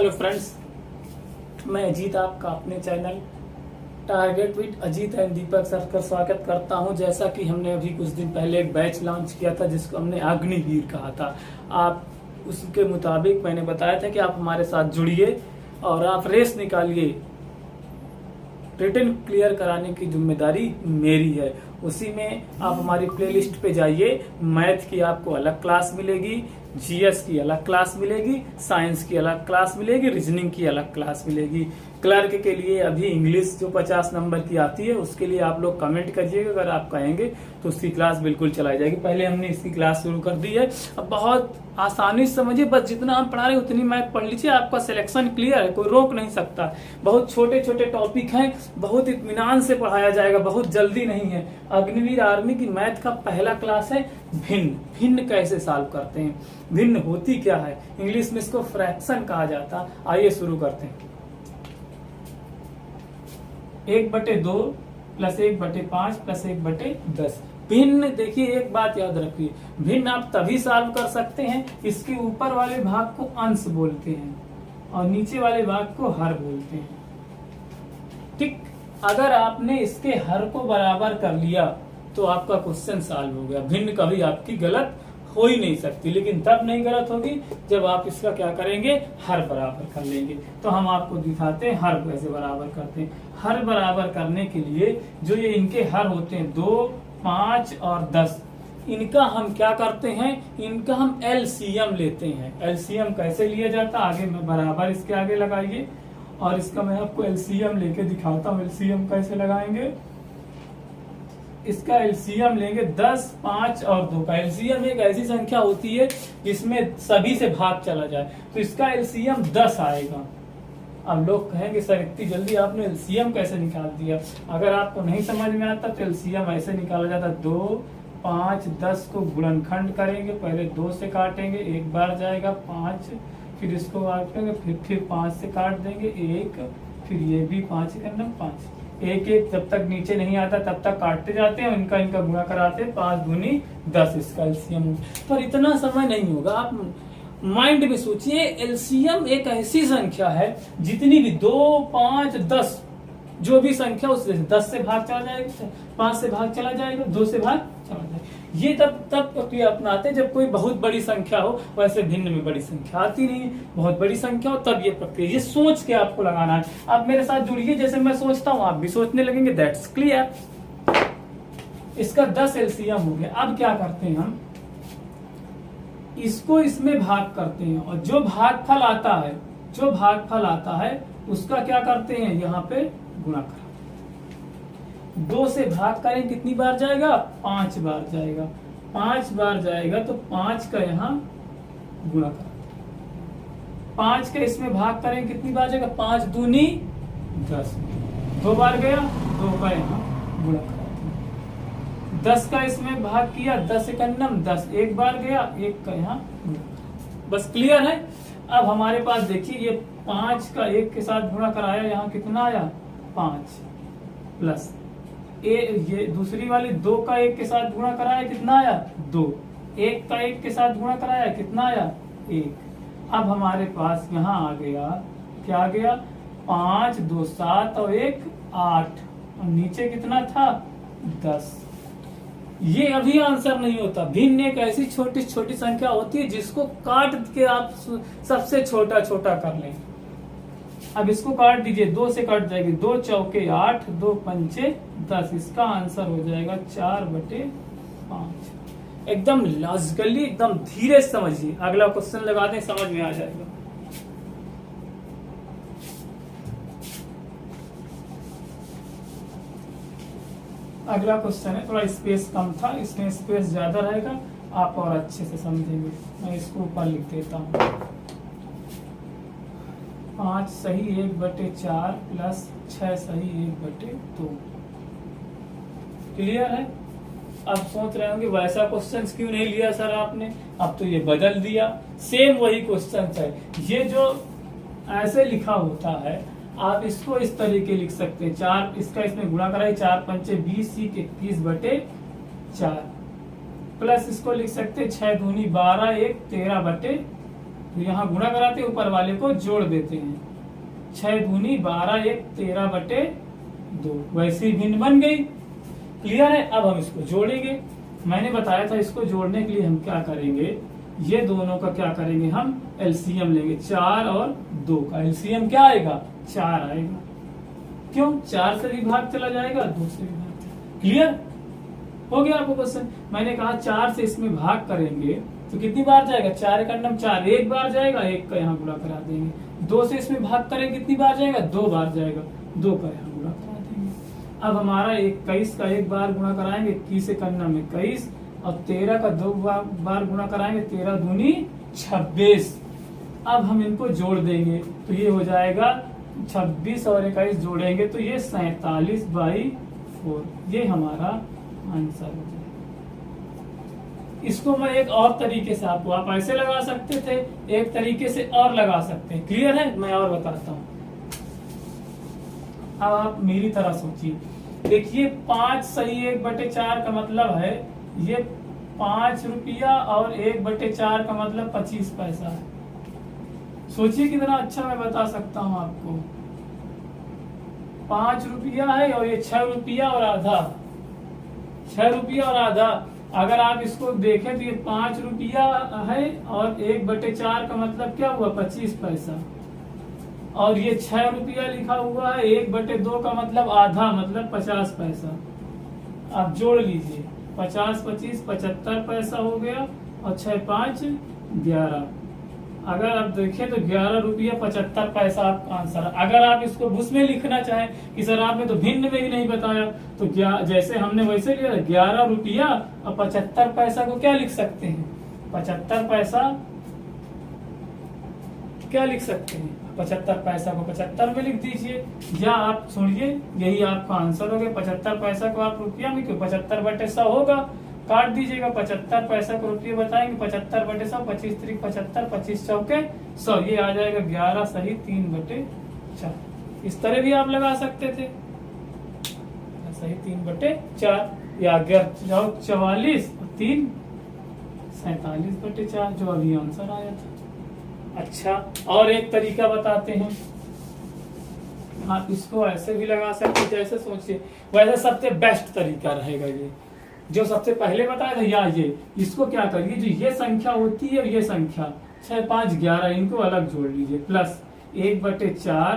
Hello friends, मैं अजीत आपका अपने channel target with Ajit and Deepak sir का स्वागत करता हूं। जैसा कि हमने अभी कुछ दिन पहले एक बैच लॉन्च किया था जिसको हमने अग्निवीर कहा था। आप उसके मुताबिक मैंने बताया था कि आप हमारे साथ जुड़िए और आप रेस निकालिए। रिटन क्लियर कराने की जिम्मेदारी मेरी है। उसी में आप हमारी प्लेलिस्ट पे जाइए। मैथ की आपको अलग क्लास मिलेगी, जीएस की अलग क्लास मिलेगी, साइंस की अलग क्लास मिलेगी, रीजनिंग की अलग क्लास मिलेगी। क्लर्क के लिए अभी इंग्लिश जो 50 नंबर की आती है उसके लिए आप लोग कमेंट करिएगा। अगर आप कहेंगे तो उसकी क्लास बिल्कुल चलाई जाएगी। पहले हमने इसकी क्लास शुरू कर दी है। अब बहुत आसानी से समझिए, बस जितना हम पढ़ा रहे हैं उतनी मैथ पढ़ लीजिए, आपका सिलेक्शन क्लियर है, कोई रोक नहीं सकता। बहुत छोटे छोटे टॉपिक हैं, बहुत इत्मीनान से पढ़ाया जाएगा, बहुत जल्दी नहीं है। अग्निवीर आर्मी की मैथ का पहला क्लास है भिन्न। भिन्न कैसे सॉल्व करते हैं, भिन्न होती क्या है, इंग्लिश में इसको फ्रैक्शन कहा जाता। आइए शुरू करते हैं। 1/2 प्लस 1/5 प्लस 1/10। भिन्न, देखिए एक बात याद रखिए, भिन्न आप तभी सॉल्व कर सकते हैं, इसके ऊपर वाले भाग को अंश बोलते हैं और नीचे वाले भाग को हर बोलते हैं। ठीक, अगर आपने इसके हर को बराबर कर लिया तो आपका क्वेश्चन सॉल्व हो गया। भिन्न कभी आपकी गलत हो ही नहीं सकती, लेकिन तब नहीं गलत होगी जब आप इसका क्या करेंगे, हर बराबर कर लेंगे। तो हम आपको दिखाते हैं हर कैसे बराबर करते हैं। हर बराबर करने के लिए जो ये इनके हर होते हैं 2, 5 और 10, इनका हम क्या करते हैं, इनका हम एलसीएम लेते हैं। एलसीएम कैसे लिया जाता है, आगे में बराबर इसके आगे लगाइए और इसका मैं आपको एलसीएम लेके दिखाता हूँ। एलसीएम कैसे लगाएंगे, इसका एलसीएम लेंगे 10, 5 और 2 का। एलसीएम एक ऐसी संख्या होती है जिसमें सभी से भाग चला जाए, तो इसका एलसीएम 10 आएगा। अब लोग कहेंगे सर इतनी जल्दी आपने एलसीएम कैसे निकाल दिया। अगर आपको नहीं समझ में आता तो एलसीएम ऐसे निकाला जाता। 2, 5, 10 को गुणनखंड करेंगे, पहले 2 से काटेंगे, एक बार जाएगा 5, फिर इसको काटेंगे, फिर 5 से काट देंगे 1, फिर ये भी 5 करना 5, 1 1 जब तक नीचे नहीं आता तब तक काटते जाते हैं, इनका गुणा कराते हैं, 5 दूनी 10 इसका एलसीएम। पर इतना समय नहीं होगा, आप माइंड में सोचिए। एलसीएम एक ऐसी संख्या है जितनी भी 2, 5, 10 जो भी संख्या उससे 10 से भाग चला जाएगा, 5 से भाग चला जाएगा, 2 से भाग चला जाएगा। ये तब प्रक्रिया अपनाते हैं जब कोई बहुत बड़ी संख्या हो। वैसे भिन्न में बड़ी संख्या आती नहीं, बहुत बड़ी संख्या हो तब ये प्रक्रिया, ये सोच के आपको लगाना है। आप मेरे साथ जुड़िए, जैसे मैं सोचता हूँ आप भी सोचने लगेंगे। That's clear. इसका 10 एलसीएम हो गया। अब क्या करते हैं, हम इसको इसमें भाग करते हैं और जो भागफल आता है, जो भागफल आता है उसका क्या करते हैं, यहाँ पे गुणा कर। 2 से भाग करें कितनी बार जाएगा, 5 बार जाएगा। 5 बार जाएगा तो 5 का यहाँ गुणा कर। 5 का इसमें भाग करें कितनी बार जाएगा, 5 दूनी 10, 2 बार गया, 2 का यहाँ गुणा कर। 10 का इसमें भाग किया, 10 एकन्नम 10, एक बार गया, 1 का यहाँ बस। क्लियर है। अब हमारे पास देखिए ये 5 का 1 के साथ गुणा कराया, यहाँ कितना आया 5 प्लस ये दूसरी वाली 2 का 1 के साथ गुणा कराया, कितना आया 2, 1 का 1 के साथ गुणा कराया, कितना आया 1। अब हमारे पास यहाँ आ गया, क्या आ गया, 5, 2 7 और 1 8 और नीचे कितना था 10। ये अभी आंसर नहीं होता। भिन्न एक ऐसी छोटी छोटी संख्या होती है जिसको काट के आप सबसे छोटा छोटा कर लें। अब इसको काट दीजिए, 2 से काट जाएगी, 2 चौके 8, 2 पंचे 10। इसका आंसर हो जाएगा 4/5। एकदम लॉजिकली, एकदम धीरे समझिए। अगला क्वेश्चन लगा दें, समझ में आ जाएगा। अगला क्वेश्चन है, थोड़ा स्पेस कम था, इसमें स्पेस ज्यादा रहेगा, आप और अच्छे से समझेंगे। मैं इसको ऊपर लिख देता हूँ। 5 सही 1/4 प्लस 6 सही 1/2। क्लियर है। अब सोच रहे होंगे वैसा क्वेश्चन क्यों नहीं लिया सर आपने, अब तो ये बदल दिया। सेम वही क्वेश्चन है। ये जो ऐसे लिखा होता है आप इसको इस तरीके लिख सकते हैं। 4 इसका इसमें गुणा कराइए, 4 पंचे 20, 21/4 प्लस इसको लिख सकते हैं 6 दूनी 12, 1 13/4। तो यहाँ गुणा कराते ऊपर वाले को जोड़ देते हैं। 6 दूनी 12 1 13/2 वैसी भिन्न बन गई। क्लियर है। अब हम इसको जोड़ेंगे। मैंने बताया था इसको जोड़ने के लिए हम क्या करेंगे, ये दोनों का क्या करेंगे, हम एलसीएम लेंगे। 4 और 2 का एलसीएम क्या आएगा, 4 आएगा। क्यों, 4 से भी भाग चला जाएगा, 2 से भी भाग। क्लियर हो गया आपको क्वेश्चन। मैंने कहा 4 से इसमें भाग करेंगे तो कितनी बार जाएगा, 4 का अंडम 4, एक बार जाएगा, 1 का यहाँ गुणा करा देंगे। 2 से इसमें भाग करेंगे कितनी बार जाएगा, 2 बार जाएगा, 2 का यहाँ गुणा करा देंगे। अब हमारा 21 का 1 बार गुणा कराएंगे, 21 से करना में 21, और 13 का 2 बार गुणा कराएंगे, 13 दूनी 26। अब हम इनको जोड़ देंगे तो ये हो जाएगा 26 और 21 जोड़ेंगे तो ये 47/4, ये हमारा आंसर हो जाएगा। इसको मैं एक और तरीके से आपको, आप ऐसे लगा सकते थे, एक तरीके से और लगा सकते हैं। क्लियर है, मैं और बताता हूं। अब आप मेरी तरह सोचिए, देखिए 5 सही 1/4 का मतलब है ये 5 रुपया और 1/4 का मतलब 25 पैसा है। सोचिए कितना अच्छा मैं बता सकता हूं आपको। 5 रुपया है और ये 6 रुपया और आधा, 6 रुपया और आधा। अगर आप इसको देखें तो ये 5 रुपया है और 1/4 का मतलब क्या हुआ, 25 पैसा। और ये 6 रुपया लिखा हुआ है, 1/2 का मतलब आधा, मतलब 50 पैसा। आप जोड़ लीजिए, 50 25 75 पैसा हो गया, और 6 5 11। अगर आप देखें तो 11 रुपया 75 पैसा आपका आंसर है। अगर आप इसको उसमें लिखना चाहें कि सर आपने तो भिन्न में ही नहीं बताया, तो जैसे हमने वैसे लिया 11 रुपया और 75 पैसा को क्या लिख सकते हैं, 75 पैसा क्या लिख सकते हैं, 75 पैसा को 75 में लिख दीजिए। या आप सुनिए, यही आपका आंसर हो गया। 75 पैसा को आप रुपया में क्यों, 75/100 होगा, काट दीजिएगा। 75 पैसा को रुपये बताएंगे, 75/100, 25 3 75, 25 चौके 100, ये आ जाएगा 11 सही 3/4। इस तरह भी आप लगा सकते थे, सही 3/4, या 44 और 3 47/4, जो अभी आंसर आया था। अच्छा, और एक तरीका बताते हैं, आप इसको ऐसे भी लगा सकते, जैसे सोचिए, वैसे सबसे बेस्ट तरीका रहेगा ये जो सबसे पहले बताया था, या ये इसको क्या करिए, जो ये संख्या होती है और ये संख्या 6 5 11, इनको अलग जोड़ लीजिए, प्लस 1/4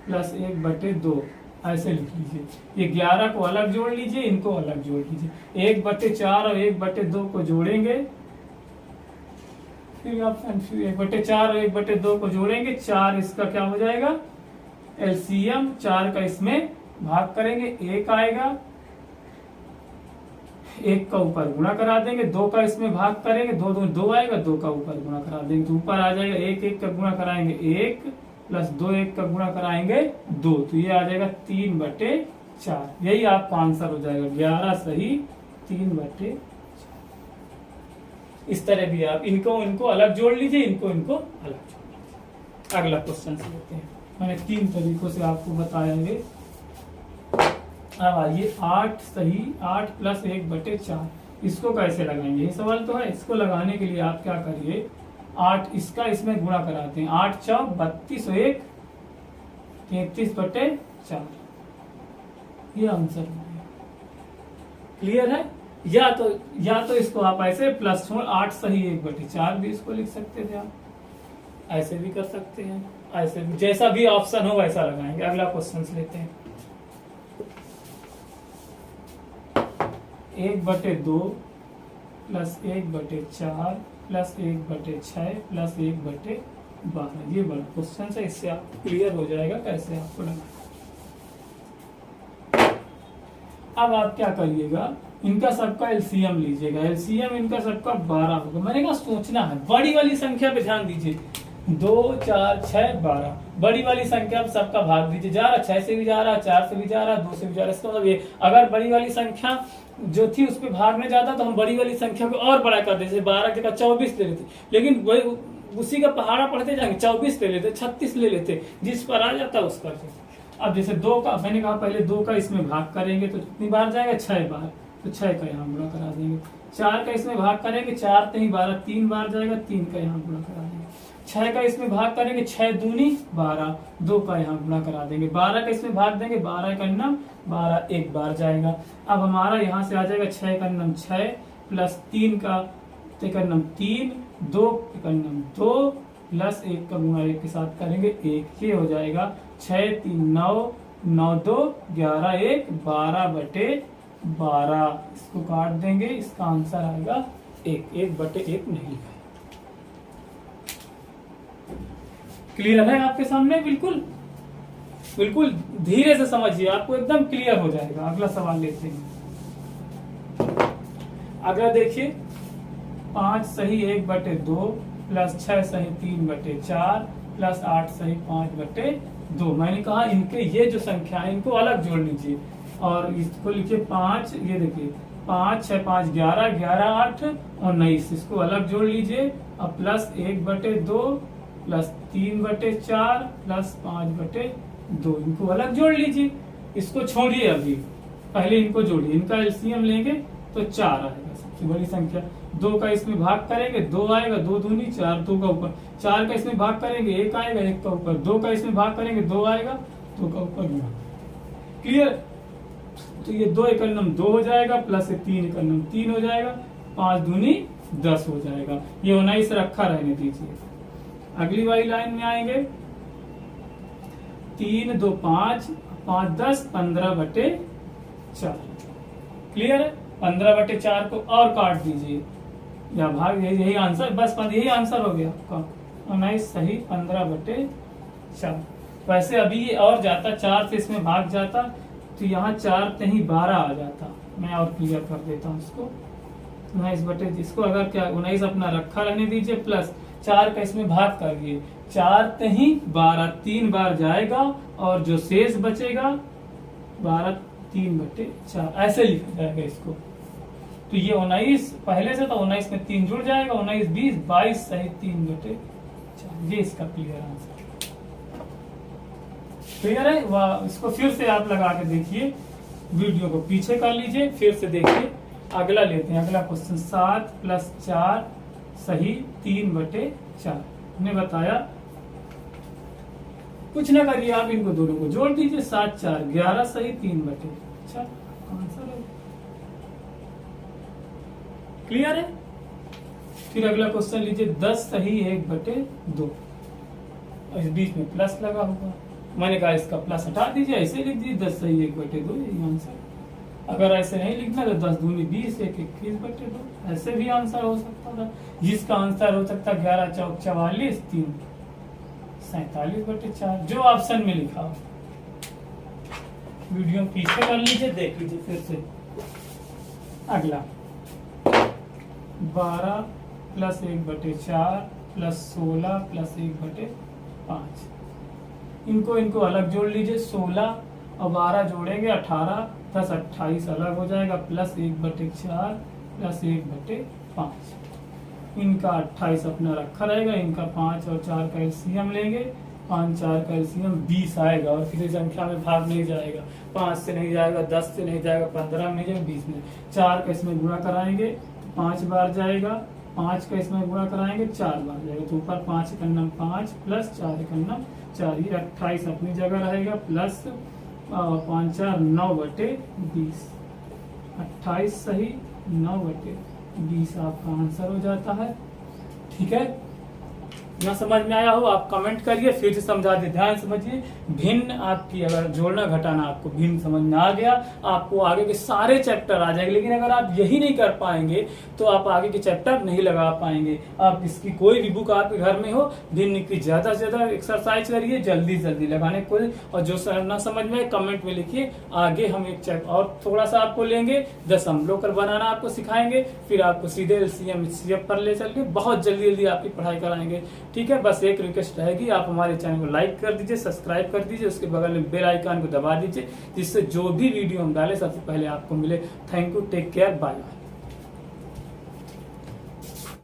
प्लस 1/2 ऐसे लिख लीजिए। ये 11 को अलग जोड़ लीजिए, इनको अलग जोड़ लीजिए। 1/4 और 1/2 को जोड़ेंगे, फिर आप 1/4 और 1/2 को जोड़ेंगे, 4 इसका क्या हो जाएगा, एलसीएम 4 का इसमें भाग करेंगे, 1 आएगा, 1 का ऊपर गुणा करा देंगे, 2 का इसमें भाग करेंगे, 2 2 2 आएगा, 2 का ऊपर गुणा करा देंगे तो ऊपर आ जाएगा 1 1 का गुणा कराएंगे 1, प्लस 2 1 का गुणा कराएंगे 2, तो ये आ जाएगा 3/4। यही आपका आंसर हो जाएगा, 11 सही 3/4। इस तरह भी आप इनको अलग जोड़ लीजिए, इनको अलग जोड़ लीजिए। अगला क्वेश्चन से लेते हैं। मैंने 3 तरीकों से आपको बताया है। अब आइए 8 सही 8 प्लस 1/4, इसको कैसे लगाएंगे, ये सवाल तो है। इसको लगाने के लिए आप क्या करिए, 8 इसका इसमें गुणा कराते हैं, 8 4 32 और 1 33/4, ये आंसर हो गया। क्लियर है। या तो इसको आप ऐसे प्लस 8 सही 1/4 भी इसको लिख सकते थे, आप ऐसे भी कर सकते हैं, ऐसे भी, जैसा भी ऑप्शन हो वैसा लगाएंगे। अगला क्वेश्चन लेते हैं। 1/2 प्लस 1/4 प्लस 1/6 प्लस 1/12, ये बड़ा क्वेश्चन है, इससे आप क्लियर हो जाएगा कैसे आपको लगाना। अब आप क्या करिएगा, इनका सबका एलसीएम लीजिएगा, एलसीएम इनका सबका 12 होगा। मैंने कहा सोचना है, बड़ी वाली संख्या पे ध्यान दीजिए, 2 4 6 12, बड़ी वाली संख्या सबका भाग दीजिए, जा रहा 6 से भी जा रहा, 4 से भी जा रहा, 2 से भी जा रहा। इसका मतलब ये, अगर बड़ी वाली संख्या जो थी उस पर भाग में जाता तो हम बड़ी वाली संख्या को और बड़ा कर देते, 12 की जगह 24 ले लेते, लेकिन वही उसी का पहाड़ा पढ़ते जाएंगे, 24 ले लेते, 36 ले लेते, जिस पर आ जाता उस पर। अब जैसे 2 का, मैंने कहा पहले 2 का इसमें भाग करेंगे तो कितनी बार जाएगा, 6 बार, तो 6 का यहाँ गुणा करा देंगे। 4 का इसमें भाग करेंगे, 4 3 12, 3 बार जाएगा, 3 का यहाँ गुणा करा देंगे। 6 का इसमें भाग करेंगे, 6 दूनी 12, 2 का यहाँ गुणा करा देंगे, 12 का इसमें भाग देंगे, 12 का नम 12 एक बार जाएगा। अब हमारा यहाँ से आ जाएगा 6 का नम 6 प्लस 3 का नम 3, 2 का नम 2 प्लस 1 का गुणा 1 के साथ करेंगे 1, ये हो जाएगा 6 3 9, 9 2 11 1 12/12। इसको काट देंगे, इसका आंसर आएगा 1, 1/1 नहीं लिखा। क्लियर है आपके सामने? बिल्कुल बिल्कुल धीरे से समझिए, आपको एकदम क्लियर हो जाएगा। अगला सवाल लेते हैं। अगला देखिए, 5 सही 1/2 प्लस 6 सही 3/4 प्लस 8 सही 5/2। मैंने कहा इनके ये जो संख्या है इनको अलग जोड़ लीजिए और इसको लिखिए 5, ये देखिए 5 6 5 11, 11 8 19, इसको अलग जोड़ लीजिए। अब प्लस 1/2 प्लस 3/4 प्लस 5/2, इनको अलग जोड़ लीजिए। इसको छोड़िए, अभी पहले इनको जोड़िए, इनका एलसीएम लेंगे तो 4 आएगा, सबसे बड़ी संख्या। 2 का इसमें भाग करेंगे 2 आएगा, 2 दूनी 4, 2 का ऊपर 4 का इसमें भाग करेंगे 1 आएगा, 1 का ऊपर 2 का इसमें भाग करेंगे 2 आएगा, 2 का ऊपर गुणा। क्लियर? तो ये 2 एकड़ नम 2 हो जाएगा प्लस 3 एकड़ नम 3 हो जाएगा, 5 दूनी 10 हो जाएगा। ये 19 रखा रहने दीजिए। अगली वाली लाइन में आएंगे, 3 2 5 5 10 15/4। क्लियर है? 15/4 को और काट दीजिए या भाग, यही आंसर, बस यही आंसर हो गया आपका 19 सही 15/4। वैसे अभी ये और जाता, 4 से इसमें भाग जाता तो यहाँ 4 ते ही 12 आ जाता। मैं और क्लियर कर देता हूँ इसको। 19/, इसको अगर क्या 19 अपना रखा रहने दीजिए, प्लस 4 का इसमें भाग करिए, 4 ते ही 12 3 बार जाएगा और जो शेष बचेगा 12 3/4, ऐसे लिखा जाएगा इसको। तो ये 19 पहले से, तो 19 में 3 जुड़ जाएगा, 19 20 22 सही 3/4। ये इसका क्लियर आंसर। क्लियर है? वाह, इसको फिर से आप लगा के देखिए, वीडियो को पीछे कर लीजिए, फिर से देखिए। अगला लेते हैं, अगला क्वेश्चन 7 + 4 सही 3/4। हमने बताया कुछ ना करिए, आप इनको दोनों को जोड़ दीजिए, 7 4 11 सही 3/4 आंसर है। क्लियर है? फिर अगला क्वेश्चन लीजिए, 10 सही 1/2। इस बीच में प्लस लगा हुआ, मैंने कहा इसका प्लस हटा दीजिए, ऐसे लिख दीजिए 10 सही 1/2, यही आंसर। अगर ऐसे नहीं लिखना तो 10 दूनी 20 1 21/2, ऐसे भी आंसर हो सकता था। जिसका आंसर हो सकता 11 चौक 44 3 47/4, जो ऑप्शन में लिखा हो। वीडियो पीछे कर लीजिए, देख लीजिए फिर से। अगला 12 + 1/4 + 16 + 1/5। इनको अलग जोड़ लीजिए, 16 और 12 जोड़ेंगे 18, 10 28 अलग हो जाएगा, प्लस 1/4 प्लस 1/5। इनका 28 अपना रखा रहेगा, इनका 5 और 4 का एलसीएम लेंगे, 5 4 का एलसीएम 20 आएगा और किसी संख्या में भाग नहीं जाएगा, 5 से नहीं जाएगा, 10 से नहीं जाएगा, 15 में नहीं जाएगा, 20 में। 4 का इसमें गुणा कराएंगे 5 बार जाएगा, 5 का इसमें गुणा कराएंगे 4 बार जाएगा, तो ऊपर 5 एकड़ नम 5 प्लस 4 एकड़ नम 4, ये 28 अपनी जगह रहेगा, प्लस 5 4 9/20, 28 सही 9/20 आपका आंसर हो जाता है। ठीक है? ना समझ में आया हो आप कमेंट करिए, फिर से समझा दे, ध्यान समझिए। भिन्न आपकी अगर जोड़ना घटाना आपको भिन्न समझ में आ गया, आपको आगे के सारे चैप्टर आ जाएंगे। लेकिन अगर आप यही नहीं कर पाएंगे तो आप आगे के चैप्टर नहीं लगा पाएंगे। आप इसकी कोई भी बुक आपके घर में हो, भिन्न की ज्यादा से ज्यादा एक्सरसाइज करिए, जल्दी जल्दी लगाने को। और जो ना समझ में कमेंट में लिखिए। आगे हम एक चैप्टर और थोड़ा सा आपको लेंगे, दशमलव बनाना आपको सिखाएंगे, फिर आपको सीधे एलसीएम एचसीएफ पर ले चल के बहुत जल्दी जल्दी आपकी पढ़ाई कराएंगे। ठीक है? बस एक रिक्वेस्ट रहेगी, आप हमारे चैनल को लाइक कर दीजिए, सब्सक्राइब कर दीजिए, उसके बगल में बेल आइकन को दबा दीजिए, जिससे जो भी वीडियो हम डालें सबसे पहले आपको मिले। Thank you, take care, bye bye.